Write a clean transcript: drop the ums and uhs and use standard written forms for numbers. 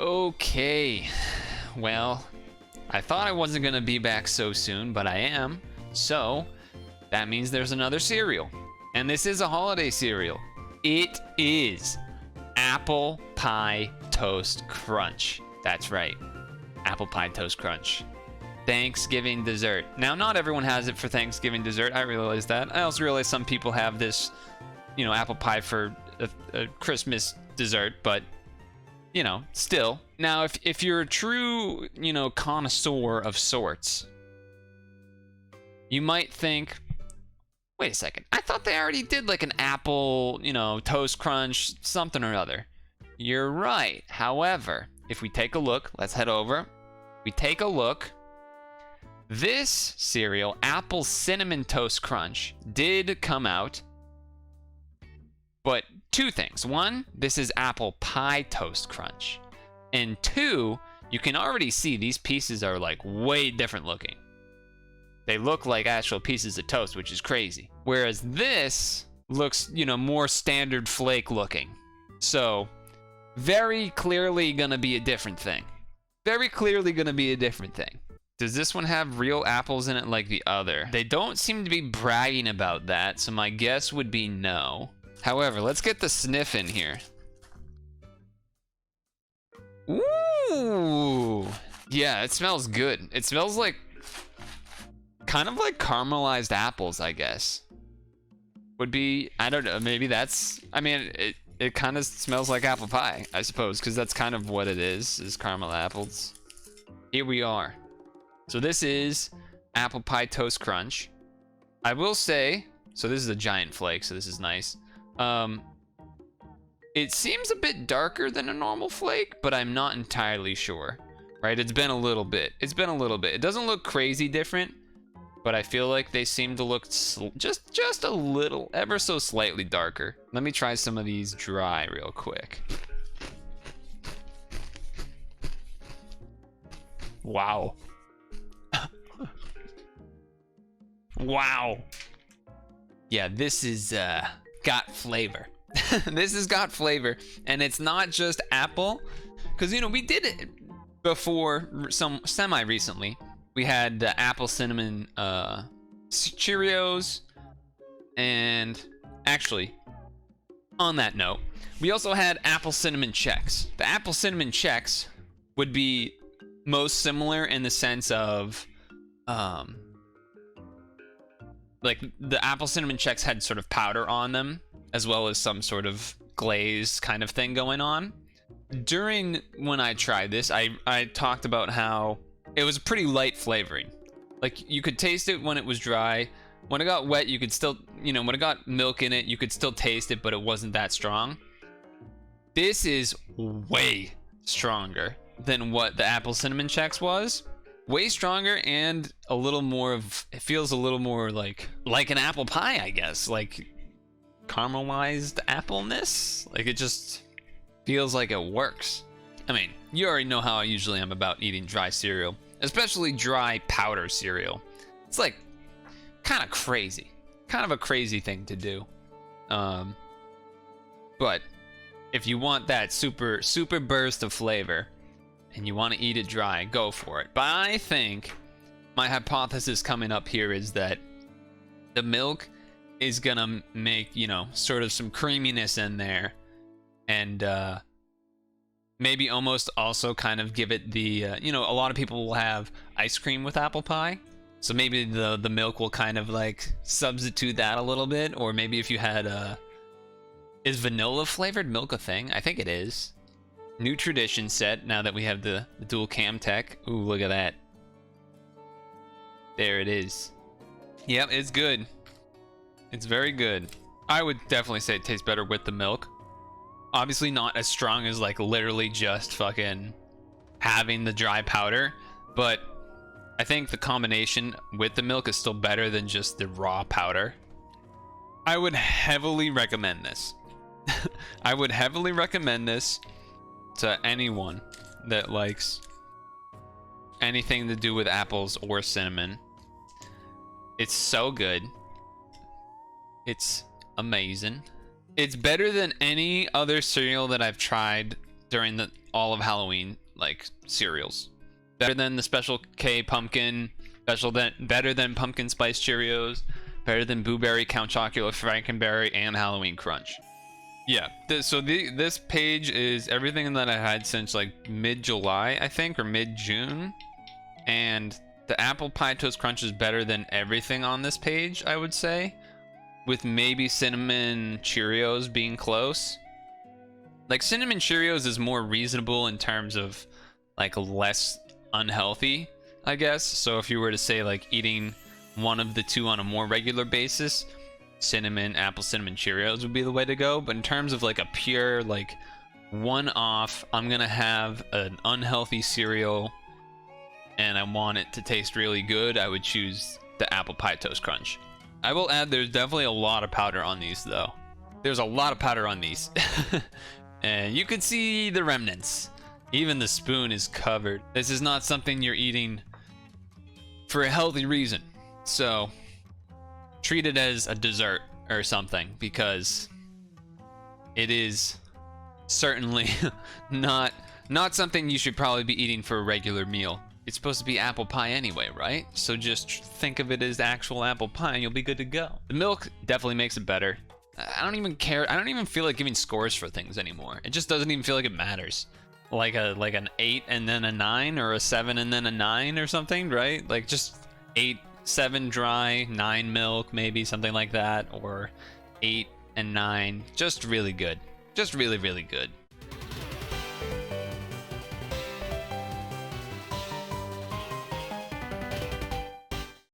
Okay, well, I thought I wasn't gonna be back so soon, but I am. So, that means there's another cereal. And this is a holiday cereal. It is Apple Pie Toast Crunch. That's right, Apple Pie Toast Crunch. Thanksgiving dessert. Now, not everyone has it for Thanksgiving dessert. I realize that. I also realize some people have this, you know, apple pie for a Christmas dessert, but, you know, still. Now, if you're a true, you know, connoisseur of sorts, you might think, wait a second, I thought they already did like an apple, you know, toast crunch, something or other. You're right. However, if we take a look, let's head over. We take a look. This cereal, Apple Cinnamon Toast Crunch, did come out. But two things. One, this is Apple Pie Toast Crunch. And two, you can already see these pieces are like way different looking. They look like actual pieces of toast, which is crazy. Whereas this looks, you know, more standard flake looking. So, very clearly gonna be a different thing. Very clearly gonna be a different thing. Does this one have real apples in it like the other? They don't seem to be bragging about that, so my guess would be no. However, let's get the sniff in here. Ooh! Yeah, it smells good. It smells like, kind of like caramelized apples, I guess. Would be, I don't know, maybe that's, I mean, it kind of smells like apple pie, I suppose, because that's kind of what it is caramel apples. Here we are. So this is Apple Pie Toast Crunch. I will say, so this is a giant flake, so this is nice. It seems a bit darker than a normal flake, but I'm not entirely sure. Right, it's been a little bit. It's been a little bit. It doesn't look crazy different, but I feel like they seem to look just a little, ever so slightly darker. Let me try some of these dry real quick. Wow. Wow. Yeah, this is got flavor. This has got flavor, and it's not just apple, because you know we did it before some semi-recently. We had the apple cinnamon Cheerios, and actually, on that note, we also had apple cinnamon Chex. The apple cinnamon Chex would be most similar in the sense of like the apple cinnamon Chex had sort of powder on them, as well as some sort of glaze kind of thing going on. During when I tried this, I talked about how it was a pretty light flavoring. Like you could taste it when it was dry. When it got wet, you could still, you know, when it got milk in it, you could still taste it, but it wasn't that strong. This is way stronger than what the apple cinnamon Chex was. Way stronger and a little more of, it feels a little more like an apple pie, I guess. Like caramelized appleness. Like it just feels like it works. I mean, you already know how I usually am about eating dry cereal, especially dry powder cereal. It's like kind of crazy, kind of a crazy thing to do. But if you want that super burst of flavor and you want to eat it dry, go for it. But I think my hypothesis coming up here is that the milk is gonna make, you know, sort of some creaminess in there, and maybe almost also kind of give it the, you know, a lot of people will have ice cream with apple pie, so maybe the milk will kind of like substitute that a little bit. Or maybe if you had is vanilla flavored milk a thing? I think it is. New tradition set now that we have the dual cam tech. Ooh, look at that. There it is. Yep, it's good. It's very good. I would definitely say it tastes better with the milk. Obviously not as strong as like literally just fucking having the dry powder, but I think the combination with the milk is still better than just the raw powder. I would heavily recommend this. I would heavily recommend this to anyone that likes anything to do with apples or cinnamon. It's so good. It's amazing. It's better than any other cereal that I've tried during the all of Halloween like cereals. Better than the Special K pumpkin, better than pumpkin spice Cheerios, better than Blueberry, Count Chocula, Frankenberry, and Halloween Crunch. Yeah, this page is everything that I had since like mid-July, I think, or mid-June. And the Apple Pie Toast Crunch is better than everything on this page, I would say. With maybe Cinnamon Cheerios being close. Like, Cinnamon Cheerios is more reasonable in terms of, like, less unhealthy, I guess. So if you were to say, like, eating one of the two on a more regular basis, apple cinnamon Cheerios would be the way to go. But in terms of like a pure like one-off, I'm gonna have an unhealthy cereal and I want it to taste really good, I would choose the Apple Pie Toast Crunch. I will add there's definitely a lot of powder on these though. There's a lot of powder on these. And you can see the remnants. Even the spoon is covered. This is not something you're eating for a healthy reason. So treat it as a dessert or something, because it is certainly not something you should probably be eating for a regular meal. It's supposed to be apple pie anyway, right? So just think of it as actual apple pie and you'll be good to go. The milk definitely makes it better. I don't even care. I don't even feel like giving scores for things anymore. It just doesn't even feel like it matters. Like an 8 and then a 9, or a 7 and then a 9 or something, right? Like just 8, 7 dry, 9 milk, maybe something like that, or 8 and 9. Just really good. Just really, really good.